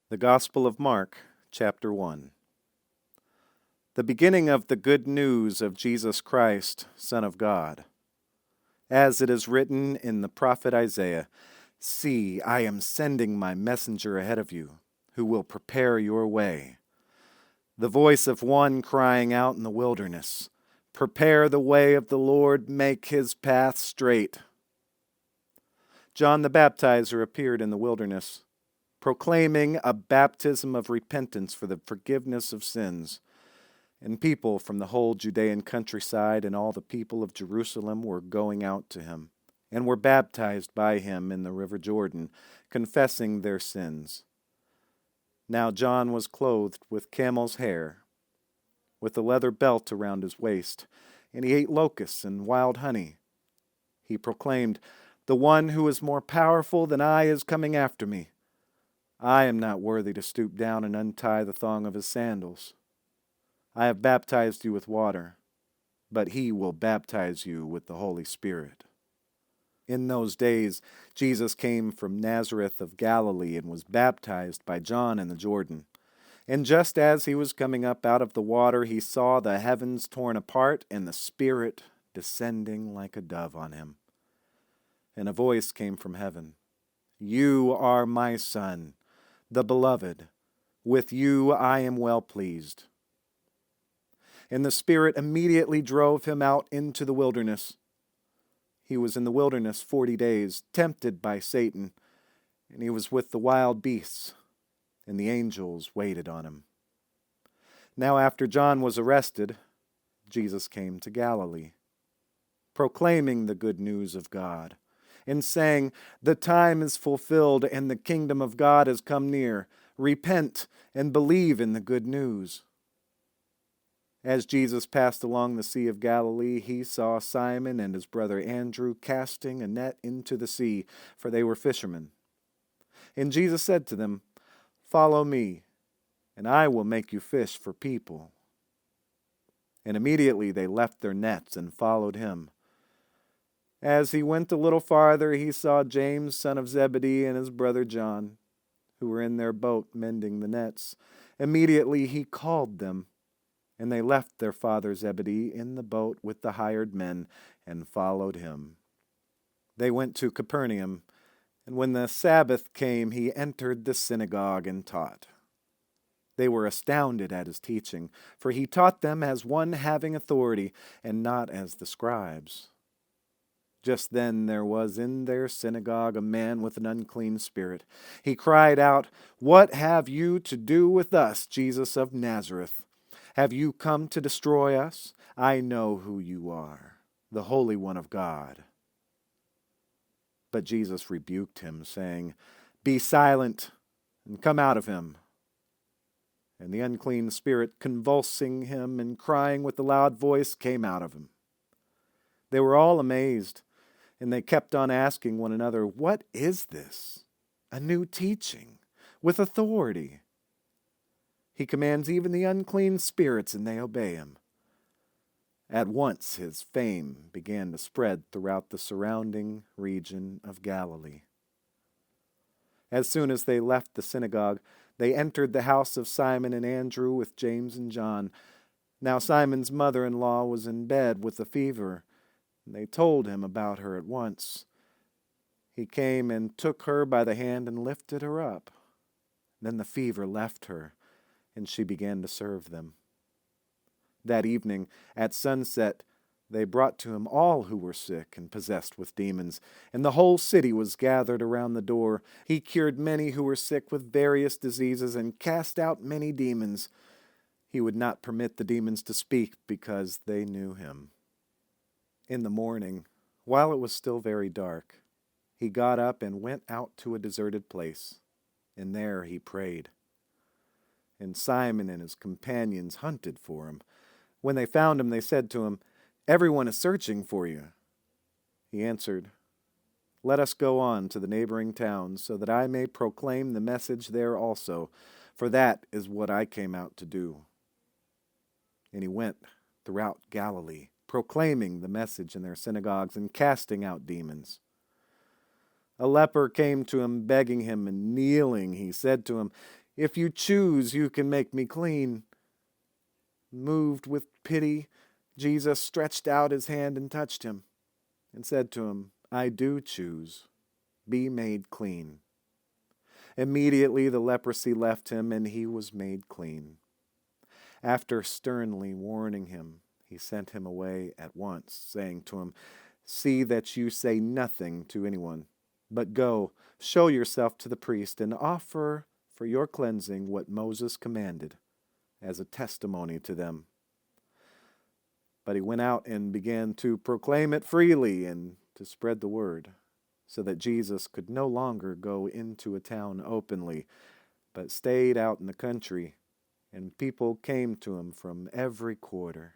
The Gospel of Mark, chapter 1. The beginning of the good news of Jesus Christ, Son of God. As it is written in the prophet Isaiah, "See, I am sending my messenger ahead of you, who will prepare your way." The voice of one crying out in the wilderness, "Prepare the way of the Lord, make his path straight." John the Baptizer appeared in the wilderness, proclaiming a baptism of repentance for the forgiveness of sins. And people from the whole Judean countryside and all the people of Jerusalem were going out to him, and were baptized by him in the river Jordan, confessing their sins. Now John was clothed with camel's hair, with a leather belt around his waist, and he ate locusts and wild honey. He proclaimed, "The one who is more powerful than I is coming after me. I am not worthy to stoop down and untie the thong of his sandals. I have baptized you with water, but he will baptize you with the Holy Spirit." In those days, Jesus came from Nazareth of Galilee and was baptized by John in the Jordan. And just as he was coming up out of the water, he saw the heavens torn apart and the Spirit descending like a dove on him. And a voice came from heaven, "You are my Son, the Beloved. With you I am well pleased." And the Spirit immediately drove him out into the wilderness. He was in the wilderness 40 days, tempted by Satan, and he was with the wild beasts, and the angels waited on him. Now after John was arrested, Jesus came to Galilee, proclaiming the good news of God, and saying, "The time is fulfilled, and the kingdom of God has come near. Repent and believe in the good news." As Jesus passed along the Sea of Galilee, he saw Simon and his brother Andrew casting a net into the sea, for they were fishermen. And Jesus said to them, "Follow me, and I will make you fish for people." And immediately they left their nets and followed him. As he went a little farther, he saw James, son of Zebedee, and his brother John, who were in their boat mending the nets. Immediately he called them, and they left their father Zebedee in the boat with the hired men and followed him. They went to Capernaum, and when the Sabbath came, he entered the synagogue and taught. They were astounded at his teaching, for he taught them as one having authority, and not as the scribes. Just then there was in their synagogue a man with an unclean spirit. He cried out, "What have you to do with us, Jesus of Nazareth? Have you come to destroy us? I know who you are, the Holy One of God." But Jesus rebuked him, saying, "Be silent, and come out of him." And the unclean spirit, convulsing him and crying with a loud voice, came out of him. They were all amazed, and they kept on asking one another, "What is this? A new teaching, with authority. He commands even the unclean spirits, and they obey him." At once his fame began to spread throughout the surrounding region of Galilee. As soon as they left the synagogue, they entered the house of Simon and Andrew with James and John. Now Simon's mother-in-law was in bed with a fever, and they told him about her at once. He came and took her by the hand and lifted her up. Then the fever left her, and she began to serve them. That evening, at sunset, they brought to him all who were sick and possessed with demons, and the whole city was gathered around the door. He cured many who were sick with various diseases and cast out many demons. He would not permit the demons to speak because they knew him. In the morning, while it was still very dark, he got up and went out to a deserted place, and there he prayed. And Simon and his companions hunted for him. When they found him, they said to him, "Everyone is searching for you." He answered, "Let us go on to the neighboring towns, so that I may proclaim the message there also, for that is what I came out to do." And he went throughout Galilee, proclaiming the message in their synagogues and casting out demons. A leper came to him, begging him, and kneeling, he said to him, If you choose, you can make me clean." Moved with pity, Jesus stretched out his hand and touched him, and said to him, "I do choose. Be made clean." Immediately the leprosy left him, and he was made clean. After sternly warning him, he sent him away at once, saying to him, "See that you say nothing to anyone, but go, show yourself to the priest, and offer for your cleansing what Moses commanded, as a testimony to them." But he went out and began to proclaim it freely and to spread the word, so that Jesus could no longer go into a town openly, but stayed out in the country, and people came to him from every quarter.